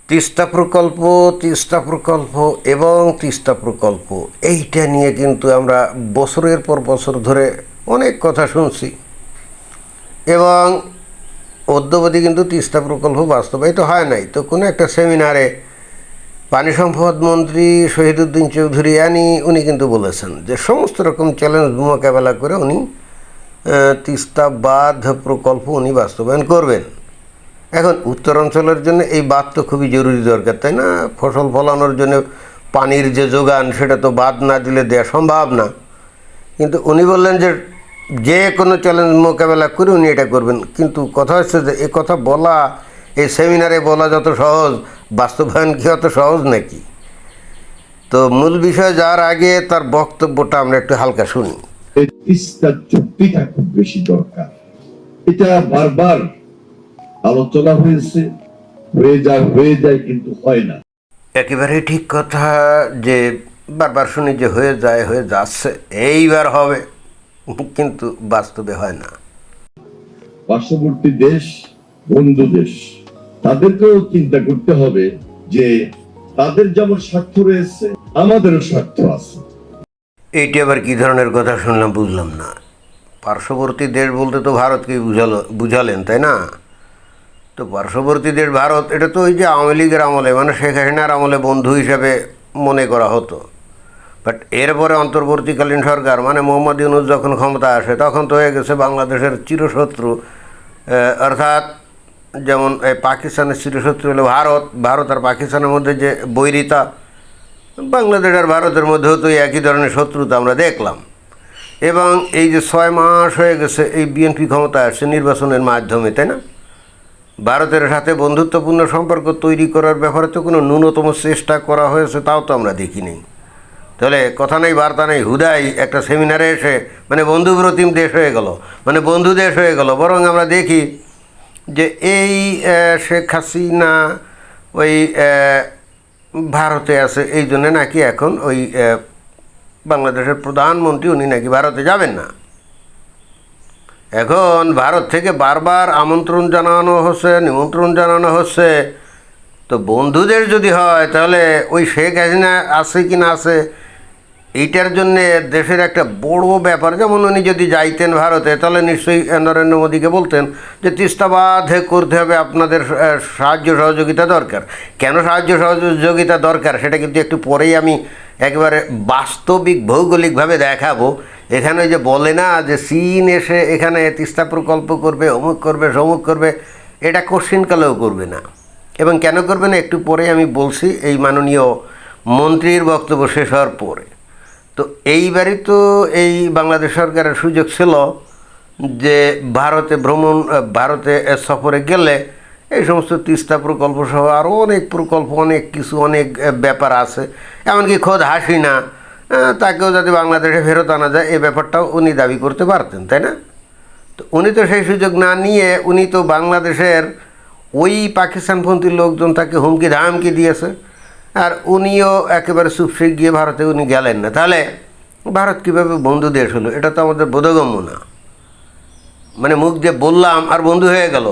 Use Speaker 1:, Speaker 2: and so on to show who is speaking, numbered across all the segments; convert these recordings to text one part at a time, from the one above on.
Speaker 1: তিস্তা প্রকল্প এবং তিস্তা প্রকল্প এইটা নিয়ে কিন্তু আমরা বছরের পর বছর ধরে অনেক কথা শুনছি এবং অদ্যাবধি কিন্তু তিস্তা প্রকল্প বাস্তবায়িত হয় নাই। তো কোনো একটা সেমিনারে পানি সম্পদ মন্ত্রী শহীদুদ্দিন চৌধুরী উনি কিন্তু বলেছেন যে সমস্ত রকম চ্যালেঞ্জ মোকাবেলা করে উনি তিস্তা বাঁধ প্রকল্প উনি বাস্তবায়ন করবেন। এখন উত্তরাঞ্চলের জন্য এই বাঁধ তো খুবই জরুরি দরকার, তাই না? ফসল ফলানোর জন্য পানির যে যোগান সেটা তো বাঁধ না দিলে দেওয়া সম্ভব না। কিন্তু উনি বললেন যে যে কোনো চ্যালেঞ্জ মোকাবেলা করে উনি এটা করবেন। কিন্তু কথা হচ্ছে যে এ কথা বলা, এই সেমিনারে বলা যত সহজ, বাস্তবায়ন কি অত সহজ নাকি? তো মূল বিষয় যাওয়ার আগে তার বক্তব্যটা আমরা একটু হালকা শুনি।
Speaker 2: তিস্তা চুক্তিটা খুব বেশি দরকার, এটা বারবার আলোচনা হয়েছে, হয়ে যায় কিন্তু হয় না।
Speaker 1: একেবারে ঠিক কথা যে বারবার শুনি যে হয়ে যাচ্ছে, এইবার হবে, কিন্তু বাস্তবে হয় না।
Speaker 2: পার্শ্ববর্তী দেশ, বন্ধু দেশ, তাদেরকেও চিন্তা করতে হবে যে তাদের যেমন স্বার্থ রয়েছে আমাদেরও স্বার্থ আছে।
Speaker 1: এইটি আবার কী ধরনের কথা শুনলাম বুঝলাম না। পার্শ্ববর্তী দেশ বলতে তো ভারতকেই বুঝালেন, তাই না? তো পার্শ্ববর্তী দেশ ভারত, এটা তো ওই যে আওয়ামী লীগের আমলে, মানে শেখ হাসিনার আমলে বন্ধু হিসেবে মনে করা হতো। বাট এরপরে অন্তর্বর্তীকালীন সরকার মানে মোহাম্মদ ইউনূস যখন ক্ষমতা আসে তখন তো হয়ে গেছে বাংলাদেশের চিরশত্রু। অর্থাৎ যেমন পাকিস্তানের চিরশত্রু হলো ভারত আর পাকিস্তানের মধ্যে যে বৈরিতা, বাংলাদেশ আর ভারতের মধ্যেও তো একই ধরনের শত্রুতা আমরা দেখলাম। এবং এই যে 6 মাস হয়ে গেছে এই বিএনপি ক্ষমতা আসছে নির্বাচনের মাধ্যমে, তাই না? ভারতের সাথে বন্ধুত্বপূর্ণ সম্পর্ক তৈরি করার ব্যাপারে তো কোনো ন্যূনতম চেষ্টা করা হয়েছে তাও তো আমরা দেখিনি। তাহলে কথা নেই বার্তা নেই, হুদাই একটা সেমিনারে এসে মানে বন্ধুপ্রতিম দেশ হয়ে গেল, মানে বন্ধু দেশ হয়ে গেল। বরং আমরা দেখি যে এই শেখ হাসিনা ওই ভারতে আছে, এই জন্যে নাকি এখন ওই বাংলাদেশের প্রধানমন্ত্রী উনি নাকি ভারতে যাবেন না। এখন ভারত থেকে বারবার আমন্ত্রণ জানানো হচ্ছে, নিমন্ত্রণ জানানো হচ্ছে। তো বন্ধুদের যদি হয় তাহলে ওই শেখ হাসিনা আছে কি না আছে এইটার জন্যে দেশের একটা বড় ব্যাপার। যেমন উনি যদি যাইতেন ভারতে তাহলে নিশ্চয়ই নরেন্দ্র মোদীকে বলতেন যে তিস্তা বাঁধ করতে হবে, আপনাদের সাহায্য সহযোগিতা দরকার। কেন সাহায্য সহযোগিতা দরকার সেটা কিন্তু একটু পরেই আমি একেবারে বাস্তবিক ভৌগোলিকভাবে দেখাবো। এখানে যে বলে না যে চীন এসে এখানে তিস্তা প্রকল্প করবে, অমুক করবে, সমুক করবে, এটা কোশ্চিনকালেও করবে না। এবং কেন করবে না একটু পরে আমি বলছি এই মাননীয় মন্ত্রীর বক্তব্য শেষ হওয়ার পরে। তো এইবারই তো এই বাংলাদেশ সরকারের সুযোগ ছিল যে ভারতে সফরে গেলে এই সমস্ত তিস্তা প্রকল্প সহ আরও অনেক প্রকল্প, অনেক কিছু, অনেক ব্যাপার আছে। এমনকি খোদ হাসিনা তাকেও যদি বাংলাদেশে ফেরত আনা যায় এই ব্যাপারটাও উনি দাবি করতে পারতেন, তাই না? তো উনি তো সেই সুযোগ না নিয়ে উনি তো বাংলাদেশের ওই পাকিস্তানপন্থী লোকজন তাকে হুমকি ধামকি দিয়েছে, আর উনিও একেবারে চুপসে গিয়ে ভারতে উনি গেলেন না। তাহলে ভারত কীভাবে বন্ধু দেশ হলো এটা তো আমাদের বোধগম্য না। মানে মুখ দিয়ে বললাম আর বন্ধু হয়ে গেল,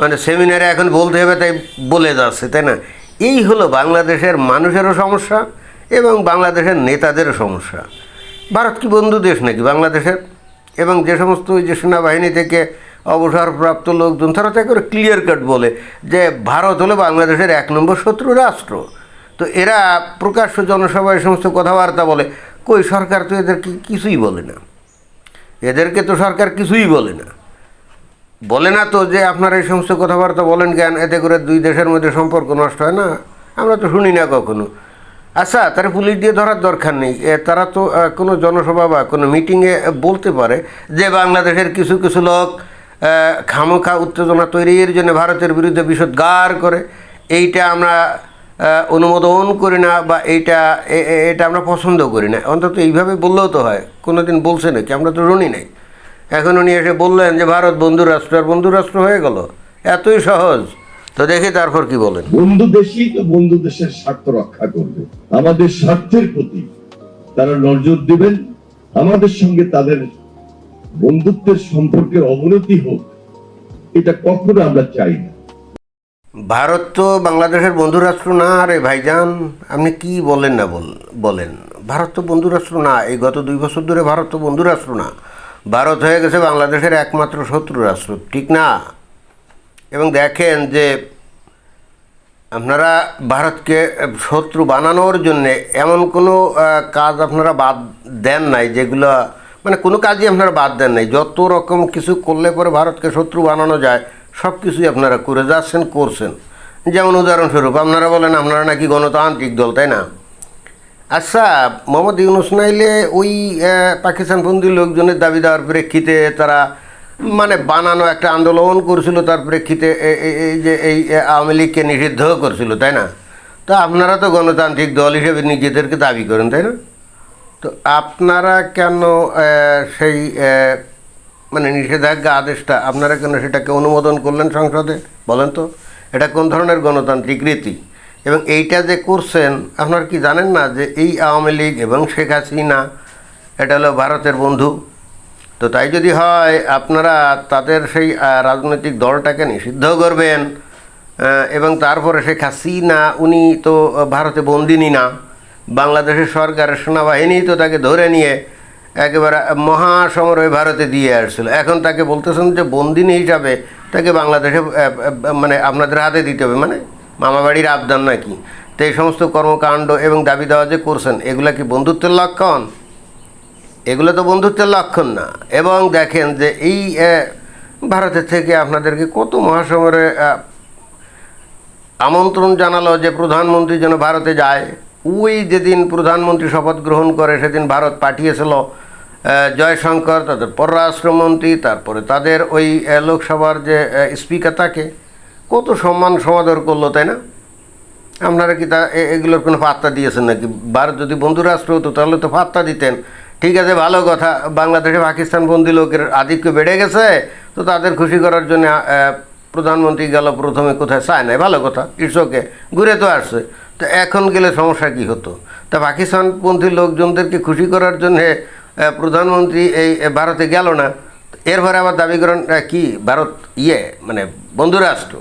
Speaker 1: মানে সেমিনারে এখন বলতে হবে তাই বলে যাচ্ছে, তাই না? এই হলো বাংলাদেশের মানুষেরও সমস্যা এবং বাংলাদেশের নেতাদেরও সমস্যা। ভারত কি বন্ধু দেশ নাকি বাংলাদেশের? এবং যে সমস্ত ওই যে সেনাবাহিনী থেকে অবসরপ্রাপ্ত লোকজন তারা তো একেবারে ক্লিয়ার কাট বলে যে ভারত হলো বাংলাদেশের 1 নম্বর শত্রু রাষ্ট্র। তো এরা প্রকাশ্য জনসভায় সমস্ত কথাবার্তা বলে, কই সরকার তো এদেরকে কিছুই বলে না। এদেরকে তো সরকার কিছুই বলে না তো যে আপনারা এই সমস্ত কথাবার্তা বলেন কেন, এতে করে 2 দেশের মধ্যে সম্পর্ক নষ্ট হয় না? আমরা তো শুনি না কখনো। আচ্ছা, তারা পুলিশ দিয়ে ধরার দরকার নেই, তারা তো কোনো জনসভা বা কোনো মিটিংয়ে বলতে পারে যে বাংলাদেশের কিছু কিছু লোক খামোখা উত্তেজনা তৈরির জন্য ভারতের বিরুদ্ধে বিষোদ্গার করে, এইটা আমরা অনুমোদন করি না বা এটা আমরা পছন্দ করি না। অন্তত এইভাবে বললেও তো হয়। কোনো দিন বলছে নাকি? আমরা তো শুনি নাই। এখন উনি এসে বললেন যে ভারত বন্ধু রাষ্ট্র, আর বন্ধু রাষ্ট্র হয়ে গেল, এতই সহজ। তো দেখি তারপর কি বলেন।
Speaker 2: বন্ধু দেশই তো বন্ধু দেশের স্বার্থ রক্ষা করবে, আমাদের স্বার্থের প্রতি তারা নজর দিবেন। আমাদের সঙ্গে তাদের বন্ধুত্বের সম্পর্কের অবনতি হোক, এটা কখনো আমরা চাই না।
Speaker 1: ভারত তো বাংলাদেশের বন্ধুরাষ্ট্র না রে ভাইজান, আপনি কি বলেন না বলেন। ভারত তো বন্ধুরাষ্ট্র না, এই গত 2 বছর ধরে ভারত তো বন্ধুরাষ্ট্র না, ভারত হয়ে গেছে বাংলাদেশের একমাত্র শত্রু রাষ্ট্র, ঠিক না? এবং দেখেন যে আপনারা ভারতকে শত্রু বানানোর জন্যে এমন কোনো কাজ আপনারা বাদ দেন নাই, যেগুলো মানে কোনো কাজই আপনারা বাদ দেন নাই। যত রকম কিছু করলে পরে ভারতকে শত্রু বানানো যায় সব কিছুই আপনারা করে যাচ্ছেন, করছেন। যেমন উদাহরণস্বরূপ আপনারা বলেন আপনারা নাকি গণতান্ত্রিক দল, তাই না? আচ্ছা, মোহাম্মদ ইউনূস নাইলে ওই পাকিস্তানপন্থী লোকজনের দাবি দেওয়ার প্রেক্ষিতে তারা মানে বানানো একটা আন্দোলন করেছিল, তার প্রেক্ষিতে এই যে এই আওয়ামী লীগকে নিষিদ্ধ করেছিল, তাই না? তো আপনারা তো গণতান্ত্রিক দল হিসেবে নিজেদেরকে দাবি করেন, তাই না? তো আপনারা কেন সেই মানে নিষেধাজ্ঞা আদেশটা আপনারা কেন সেটাকে অনুমোদন করলেন সংসদে, বলেন তো? এটা কোন ধরনের গণতান্ত্রিক রীতি? এবং এইটা যে করছেন, আপনারা কি জানেন না যে এই আওয়ামী লীগ এবং শেখ হাসিনা এটা হলো ভারতের বন্ধু? তো তাই যদি হয় আপনারা তাদের সেই রাজনৈতিক দলটাকে নিষিদ্ধ করবেন, এবং তারপরে শেখ হাসিনা উনি তো ভারতে বন্দিনী না, বাংলাদেশের সরকারের সেনাবাহিনী তো তাকে ধরে নিয়ে একেবারে মহাসমরে ভারতে দিয়ে আসছিল। এখন তাকে বলতেছেন যে বন্দিনী হিসাবে তাকে বাংলাদেশে মানে আপনাদের হাতে দিতে হবে, মানে মামাবাড়ির আবদান নাকি? তো এই সমস্ত কর্মকাণ্ড এবং দাবি দেওয়া যে করছেন, এগুলা কি বন্ধুত্বের লক্ষণ? এগুলো তো বন্ধুত্বের লক্ষণ না। এবং দেখেন যে এই ভারতের থেকে আপনাদেরকে কত মহাসমরে আমন্ত্রণ জানালো যে প্রধানমন্ত্রী যেন ভারতে যায়। ওই যেদিন প্রধানমন্ত্রী শপথ গ্রহণ করে সেদিন ভারত পাঠিয়েছিল জয়শঙ্কর, তাদের পররাষ্ট্রমন্ত্রী, তারপরে তাদের ওই লোকসভার যে স্পিকার, তাকে কত সম্মান সমাদর করলো, তাই না? আপনারা কি তা এগুলোর কোনো পাত্তা দিয়েছেন নাকি? ভারত যদি বন্ধুরাষ্ট্র হতো তাহলে তো পাত্তা দিতেন। ঠিক আছে, ভালো কথা, বাংলাদেশে পাকিস্তানবন্দি লোকের আধিক্য বেড়ে গেছে, তো তাদের খুশি করার জন্য প্রধানমন্ত্রী গেল প্রথমে কোথায়, চায় নাই, ভালো কথা, ইটস ওকে, ঘুরে তো আসছে। তো এখন গেলে সমস্যা কী হতো? তা পাকিস্তানপন্থী লোকজনদেরকে খুশি করার জন্যে প্রধানমন্ত্রী এই ভারতে গেল না, এরপরে আবার দাবি করেন কি ভারত মানে বন্ধুরাষ্ট্র।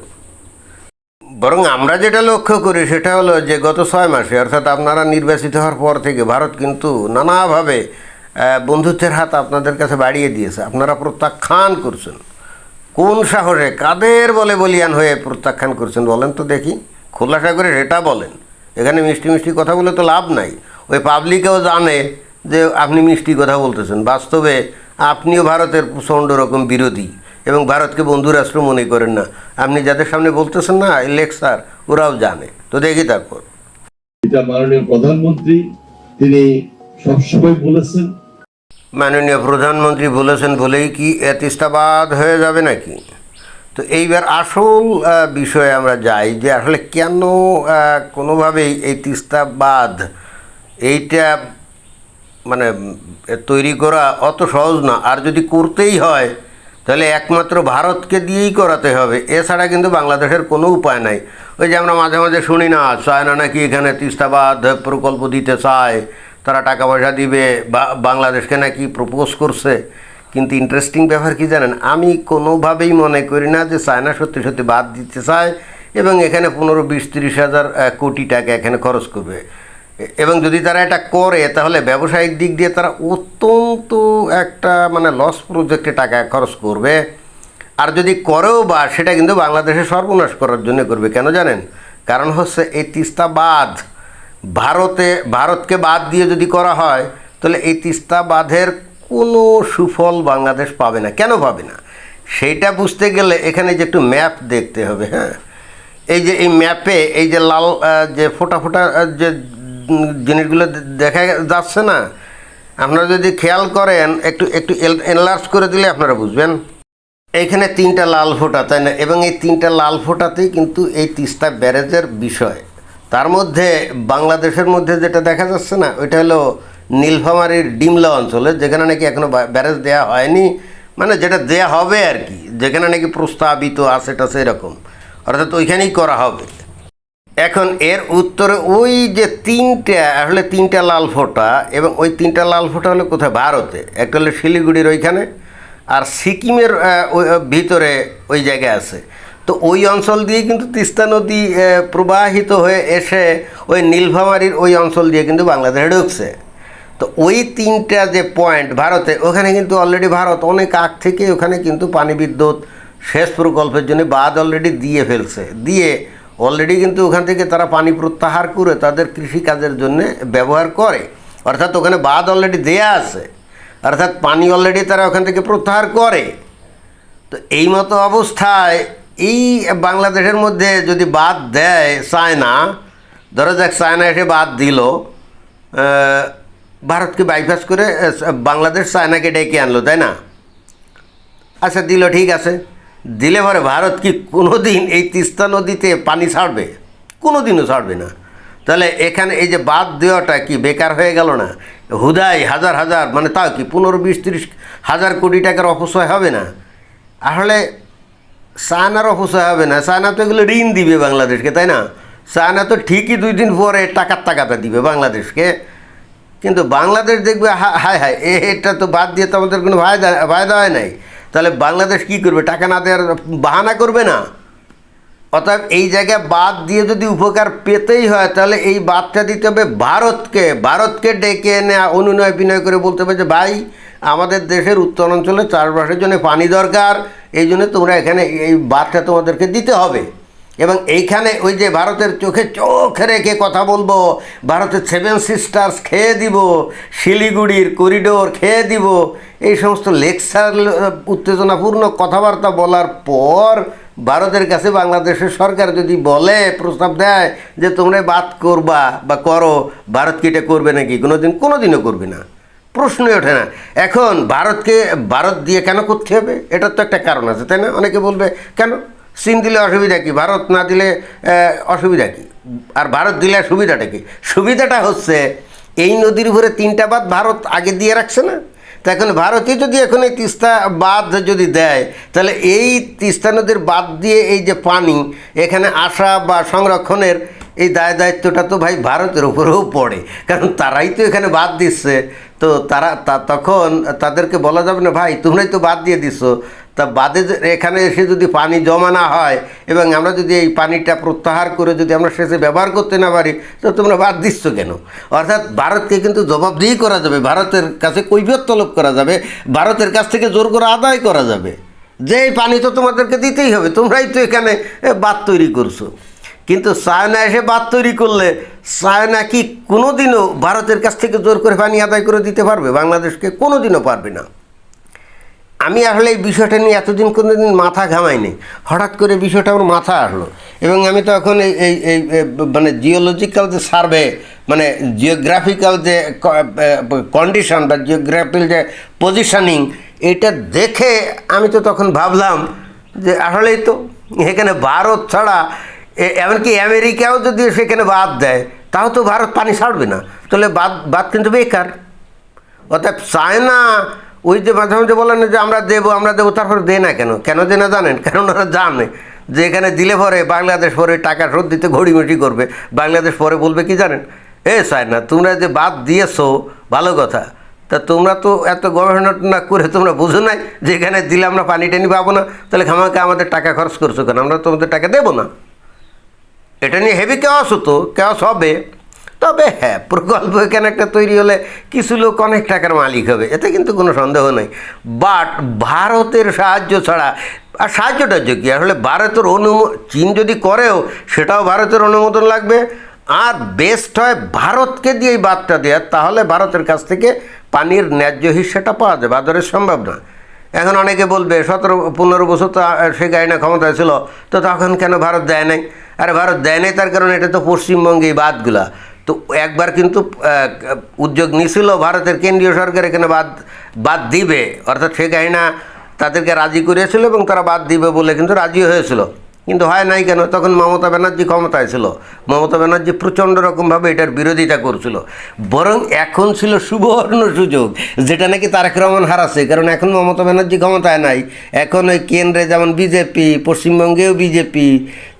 Speaker 1: বরং আমরা যেটা লক্ষ্য করি সেটা হলো যে গত 6 মাসে, অর্থাৎ আপনারা নির্বাচিত হওয়ার পর থেকে ভারত কিন্তু নানাভাবে বন্ধুত্বের হাত আপনাদের কাছে বাড়িয়ে দিয়েছে। আপনারা প্রত্যাখ্যান করছেন। কোন সাহসে, কাদের বলে বলিয়ান হয়ে প্রত্যাখ্যান করছেন বলেন তো দেখি, খোলাসা করে সেটা বলেন। এখানে মিষ্টি মিষ্টি কথা বলে তো লাভ নাই। ওই পাবলিকেও জানে যে আপনি মিষ্টি কথা বলতেছেন, বাস্তবে আপনিও ভারতের প্রচণ্ড রকম বিরোধী এবং ভারতকে বন্ধুরাষ্ট্র মনে করেন না। আপনি যাদের সামনে বলতেছেন না এই লেকচার, ওরাও জানে। তো দেখি তারপর।
Speaker 2: এটা মাননীয় প্রধানমন্ত্রী তিনি সবসময় বলেছেন।
Speaker 1: মাননীয় প্রধানমন্ত্রী বলেছেন বলেই কি তিস্তাবাদ হয়ে যাবে নাকি? তো এইবার আসল বিষয়ে আমরা যাই যে আসলে কেন কোনোভাবেই এই তিস্তাবাদ এইটা মানে তৈরি করা অত সহজ না। আর যদি করতেই হয় তাহলে একমাত্র ভারতকে দিয়েই করাতে হবে, এছাড়া কিন্তু বাংলাদেশের কোনো উপায় নাই। ওই যে আমরা মাঝে মাঝে শুনি না, চায় না নাকি এখানে তিস্তাবাদ প্রকল্প দিতে চায়, তারা টাকা পয়সা দিবে, বাংলাদেশকে নাকি প্রপোজ করছে। কিন্তু ইন্টারেস্টিং ব্যাপার কি জানেন, আমি কোনোভাবেই মনে করি না যে চায়না সত্যি সত্যি বাদ দিতে চায় এবং এখানে 15-20-30 হাজার কোটি টাকা এখানে খরচ করবে। এবং যদি তারা এটা করে তাহলে ব্যবসায়িক দিক দিয়ে তারা অত্যন্ত একটা মানে লস প্রজেক্টে টাকা খরচ করবে। আর যদি করেও বা সেটা কিন্তু বাংলাদেশে সর্বনাশ করার জন্য করবে। কেন জানেন? কারণ হচ্ছে এই তিস্তা বাঁধ ভারতকে বাদ দিয়ে যদি করা হয় তাহলে এই তিস্তা বাঁধের কোনো সুফল বাংলাদেশ পাবে না। কেন পাবে না সেইটা বুঝতে গেলে এখানে যে একটু ম্যাপ দেখতে হবে। হ্যাঁ, এই যে এই ম্যাপে এই যে লাল যে ফোটা ফোটা যে জিনিসগুলো দেখা যাচ্ছে না, আপনারা যদি খেয়াল করেন একটু একটু এনলার্জ করে দিলে আপনারা বুঝবেন। এইখানে 3টা লাল ফোঁটা, তাই না? এবং এই 3টা লাল ফোঁটাতেই কিন্তু এই তিস্তা ব্যারেজের বিষয়। তার মধ্যে বাংলাদেশের মধ্যে যেটা দেখা যাচ্ছে না, ওইটা হলো নীলফামারীর ডিমলা অঞ্চলে, যেখানে নাকি এখনও ব্যারেজ দেওয়া হয়নি, মানে যেটা দেয়া হবে আর কি, যেখানে নাকি প্রস্তাবিত আছে টাছে এরকম, অর্থাৎ ওইখানেই করা হবে। এখন এর উত্তরে ওই যে 3টা লাল ফোঁটা, এবং ওই 3টা লাল ফোঁটা হলো কোথায়? ভারতে। একটা হলো শিলিগুড়ির ওইখানে, আর সিকিমের ভিতরে ওই জায়গায় আছে। তো ওই অঞ্চল দিয়ে কিন্তু তিস্তা নদী প্রবাহিত হয়ে এসে ওই নীলফামারীর ওই অঞ্চল দিয়ে কিন্তু বাংলাদেশে ঢুকছে। তো ওই তিনটা যে পয়েন্ট ভারতে, ওখানে কিন্তু অলরেডি ভারত অনেক আগ থেকে ওখানে কিন্তু পানি বিদ্যুৎ সেচ প্রকল্পের জন্য বাঁধ অলরেডি দিয়ে ফেলছে, দিয়ে অলরেডি কিন্তু ওখান থেকে তারা পানি প্রত্যাহার করে তাদের কৃষিকাজের জন্য ব্যবহার করে, অর্থাৎ ওখানে বাঁধ অলরেডি দেয়া আছে, অর্থাৎ পানি অলরেডি তারা ওখান থেকে প্রত্যাহার করে। তো এই মতো অবস্থায় এই বাংলাদেশের মধ্যে যদি বাদ দেয় চায়না, ধরো যাক চায়না এসে বাদ দিল, ভারতকে বাইপাস করে বাংলাদেশ চায়নাকে ডেকে আনলো, তাই না? আচ্ছা দিল, ঠিক আছে, দিলে পরে ভারত কি কোনো দিন এই তিস্তা নদীতে পানি ছাড়বে? কোনো দিনও ছাড়বে না। তাহলে এখানে এই যে বাদ দেওয়াটা কি বেকার হয়ে গেল না? হুদাই হাজার হাজার, মানে তাও কি 15-20-30 হাজার কোটি টাকার অপচয় হবে না? আসলে চায়নার অপচয় হবে না, চায়না তো এগুলো ঋণ দিবে বাংলাদেশকে, তাই না? চায়না তো ঠিকই 2 দিন পরে টাকাটা দিবে বাংলাদেশকে, কিন্তু বাংলাদেশ দেখবে হায় হায় এটা তো বাদ দিয়ে তো আমাদের কোনো ফায়দা হয় নাই। তাহলে বাংলাদেশ কি করবে? টাকা না দেওয়ার বাহানা করবে না? অর্থাৎ এই জায়গায় বাদ দিয়ে যদি উপকার পেতেই হয় তাহলে এই বাদটা দিতে হবে ভারতকে ডেকে এনে অনুনয় বিনয় করে বলতে হবে যে ভাই, আমাদের দেশের উত্তরাঞ্চলে চাষবাসের জন্য পানি দরকার, এই জন্য তোমরা এখানে এই বাদটা তোমাদেরকে দিতে হবে। এবং এইখানে ওই যে ভারতের চোখ রেখে কথা বলবো, ভারতের 7 সিস্টার্স খেয়ে দিব, শিলিগুড়ির করিডোর খেয়ে দিব, এই সমস্ত লেকচার উত্তেজনাপূর্ণ কথাবার্তা বলার পর ভারতের কাছে বাংলাদেশের সরকার যদি বলে, প্রস্তাব দেয় যে তোমরা বাদ করবা বা করো, ভারত কি এটা করবে নাকি? কোনোদিনও করবে না, প্রশ্নই ওঠে না। এখন ভারত দিয়ে কেন করতে হবে? এটার তো একটা কারণ আছে, তাই না? অনেকে বলবে কেন চীন দিলে অসুবিধা কি, ভারত না দিলে অসুবিধা কি, আর ভারত দিলে সুবিধাটা কি? সুবিধাটা হচ্ছে এই নদীর উপরে 3টা বাঁধ ভারত আগে দিয়ে রাখছে না? তো এখন ভারতই যদি এখন এই তিস্তা বাঁধ যদি দেয়, তাহলে এই তিস্তা নদীর বাঁধ দিয়ে এই যে পানি এখানে আসা বা সংরক্ষণের এই দায়িত্বটা তো ভাই ভারতের উপরেও পড়ে, কারণ তারাই তো এখানে বাদ দিচ্ছে। তো তখন তাদেরকে বলা যাবে না ভাই তোমরাই তো বাদ দিয়ে দিছো, তা বাদে এখানে এসে যদি পানি জমা না হয় এবং আমরা যদি এই পানিটা প্রত্যাহার করে যদি আমরা সেচে ব্যবহার করতে না পারি, তো তোমরা বাদ দিচ্ছ কেন? অর্থাৎ ভারতকে কিন্তু জবাবদিহি করা যাবে, ভারতের কাছে কৈফিয়ত তলব করা যাবে, ভারতের কাছ থেকে জোর করে আদায় করা যাবে যে এই পানি তো তোমাদেরকে দিতেই হবে, তোমরাই তো এখানে বাঁধ তৈরি করছো। কিন্তু চায়না এসে বাঁধ তৈরি করলে চায়না কি কোনোদিনও ভারতের কাছ থেকে জোর করে পানি আদায় করে দিতে পারবে বাংলাদেশকে? কোনোদিনও পারবে না। আমি আসলে এই বিষয়টা নিয়ে এতদিন কোনোদিন মাথা ঘামাইনি, হঠাৎ করে বিষয়টা আমার মাথা আসলো এবং আমি তখন এই মানে জিওলজিক্যাল যে সার্ভে, মানে জিওগ্রাফিক্যাল যে কন্ডিশন বা জিওগ্রাফিক্যাল যে পজিশনিং, এটা দেখে আমি তো তখন ভাবলাম যে আসলেই তো এখানে ভারত ছাড়া এমনকি আমেরিকাও যদি সেখানে বাদ দেয় তাও তো ভারত পানি ছাড়বে না, তাহলে বাদ কিন্তু বেকার। অর্থাৎ চায়না ওই যে মাঝে মাঝে বলেন যে আমরা দেবো, তারপরে দেয় না কেন দেয় না জানেন? কারণ ওরা জানে যে এখানে দিলে পরে বাংলাদেশ পরে টাকা শোধ দিতে ঘড়িমুড়ি করবে। বাংলাদেশ পরে বলবে কি জানেন, চায়না তোমরা যে বাদ দিয়েছো ভালো কথা, তা তোমরা তো এত গবেষণা না করে তোমরা বুঝো নাই যে এখানে দিলে আমরা পানি টানি পাবো না, তাহলে খামাকে আমাদের টাকা খরচ করছো কেন? আমরা তোমাদের টাকা দেবো না। এটা নিয়ে হেভি কেওয়াস হবে। তবে হ্যাঁ, প্রকল্প এখানে একটা তৈরি হলে কিছু লোক অনেক টাকার মালিক হবে, এতে কিন্তু কোনো সন্দেহ নেই। বাট ভারতের সাহায্য ছাড়া, আর সাহায্যটা কি আসলে ভারতের চীন যদি করেও সেটাও ভারতের অনুমোদন লাগবে। আর বেস্ট হয় ভারতকে দিয়ে এই বাদটা দেওয়া, তাহলে ভারতের কাছ থেকে পানির ন্যায্য হিস্সাটা পাওয়া যাবে, আদরের সম্ভব না। এখন অনেকে বলবে 17-15 বছর তো সে গাইনা ক্ষমতায় ছিল, তো তখন কেন ভারত দেয় নাই? আরে ভারত দেয় নাই তার কারণ এটা তো পশ্চিমবঙ্গে এই বাঁধগুলা তো একবার কিন্তু উদ্যোগ নিয়েছিল ভারতের কেন্দ্রীয় সরকার এখানে বাদ দিবে, অর্থাৎ সে গাইনা তাদেরকে রাজি করিয়েছিল এবং তারা বাদ দিবে বলে কিন্তু রাজি হয়েছিল, কিন্তু হয় নাই কেন? তখন মমতা ব্যানার্জি ক্ষমতায় ছিল, মমতা ব্যানার্জি প্রচণ্ড রকমভাবে এটার বিরোধিতা করছিল। বরং এখন ছিল সুবর্ণ সুযোগ, যেটা নাকি তারেক রহমান হারাচ্ছে, কারণ এখন মমতা ব্যানার্জি ক্ষমতায় নাই, এখন ওই কেন্দ্রে যেমন বিজেপি, পশ্চিমবঙ্গেও বিজেপি,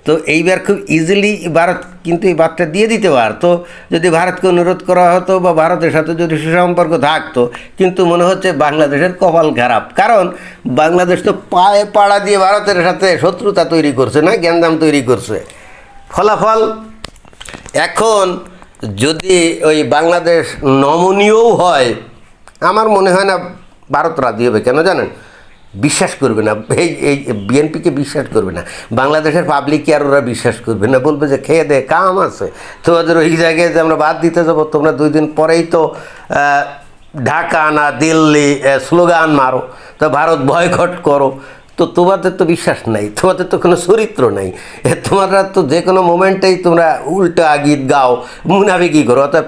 Speaker 1: তো এইবার খুব ইজিলি ভারত কিন্তু এই বাদটা দিয়ে দিতে পারতো যদি ভারতকে অনুরোধ করা হতো বা ভারতের সাথে যদি সুসম্পর্ক থাকতো। কিন্তু মনে হচ্ছে বাংলাদেশের কপাল খারাপ, কারণ বাংলাদেশ তো পায়ে পাড়া দিয়ে ভারতের সাথে শত্রুতা তৈরি করছে, না গ্যাঞ্জাম তৈরি করছে। ফলাফল এখন যদি ওই বাংলাদেশ নমনীয়ও হয়, আমার মনে হয় না ভারত রাজি হবে। কেন জানেন? বিশ্বাস করবে না, এই বিএনপিকে বিশ্বাস করবে না, বাংলাদেশের পাবলিককে আর ওরা বিশ্বাস করবে না। বলবে যে খেয়ে দে কাম আছে, তোমাদের ওই জায়গায় যে আমরা বাদ দিতে যাবো, তোমরা 2 দিন পরেই তো ঢাকা না দিল্লি স্লোগান মারো, তো ভারত বয়কট করো। তো তোমাদের তো বিশ্বাস নাই, তোমাদের তো কোনো চরিত্র নাই, তোমরা তো যে কোনো মোমেন্টেই তোমরা উল্টা গীত গাও, মুনাফিকি করো। অর্থাৎ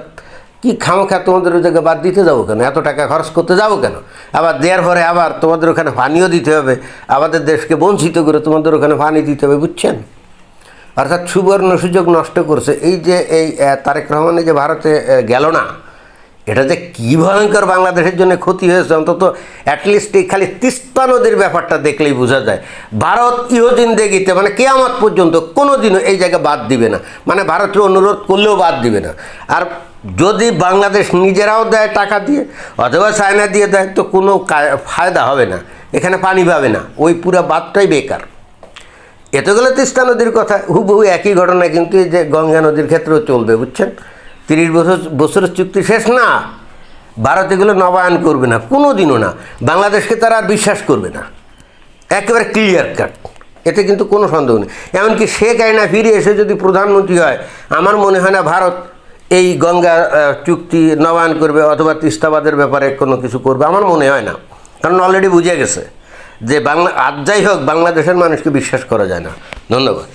Speaker 1: কি খামোখা তোমাদের ওই জায়গায় বাদ দিতে যাবো কেন, এত টাকা খরচ করতে যাবো কেন? আবার দেওয়ার পরে আবার তোমাদের ওখানে পানিও দিতে হবে, আমাদের দেশকে বঞ্চিত করে তোমাদের ওখানে পানি দিতে হবে, বুঝছেন? অর্থাৎ সুবর্ণ সুযোগ নষ্ট করছে। এই যে এই তারেক রহমানে যে ভারতে গেল না, এটা যে কী ভয়ঙ্কর বাংলাদেশের জন্য ক্ষতি হয়েছে, অন্তত অ্যাটলিস্ট এই খালি তিস্তা নদীর ব্যাপারটা দেখলেই বোঝা যায়। ভারত ইহজিন্দেগিতে মানে কেয়ামত পর্যন্ত কোনো দিনও এই জায়গা বাদ দিবে না, মানে ভারতের অনুরোধ করলেও বাদ দিবে না। আর যদি বাংলাদেশ নিজেরাও দেয় টাকা দিয়ে অথবা চায়না দিয়ে দেয়, তো কোনো ফায়দা হবে না, এখানে পানি পাবে না, ওই পুরো বাঁধটাই বেকার। এতে গেলে তিস্তা নদীর কথা হুবহু একই ঘটনা কিন্তু এই যে গঙ্গা নদীর ক্ষেত্রেও চলবে, বুঝছেন? 30 বছরের চুক্তি শেষ না, ভারত এগুলো নবায়ন করবে না, কোনো দিনও না, বাংলাদেশকে তারা আর বিশ্বাস করবে না, একেবারে ক্লিয়ার কাট, এতে কিন্তু কোনো সন্দেহ নেই। এমনকি শেখ হাসিনা ফিরে এসে যদি প্রধানমন্ত্রী হয়, আমার মনে হয় না ভারত এই গঙ্গা চুক্তি নবায়ন করবে অথবা তিস্তাবাদের ব্যাপারে কোনো কিছু করবে, আমার মনে হয় না। কারণ অলরেডি বুঝে গেছে যে আর যাই হোক বাংলাদেশের মানুষকে বিশ্বাস করা যায় না। ধন্যবাদ।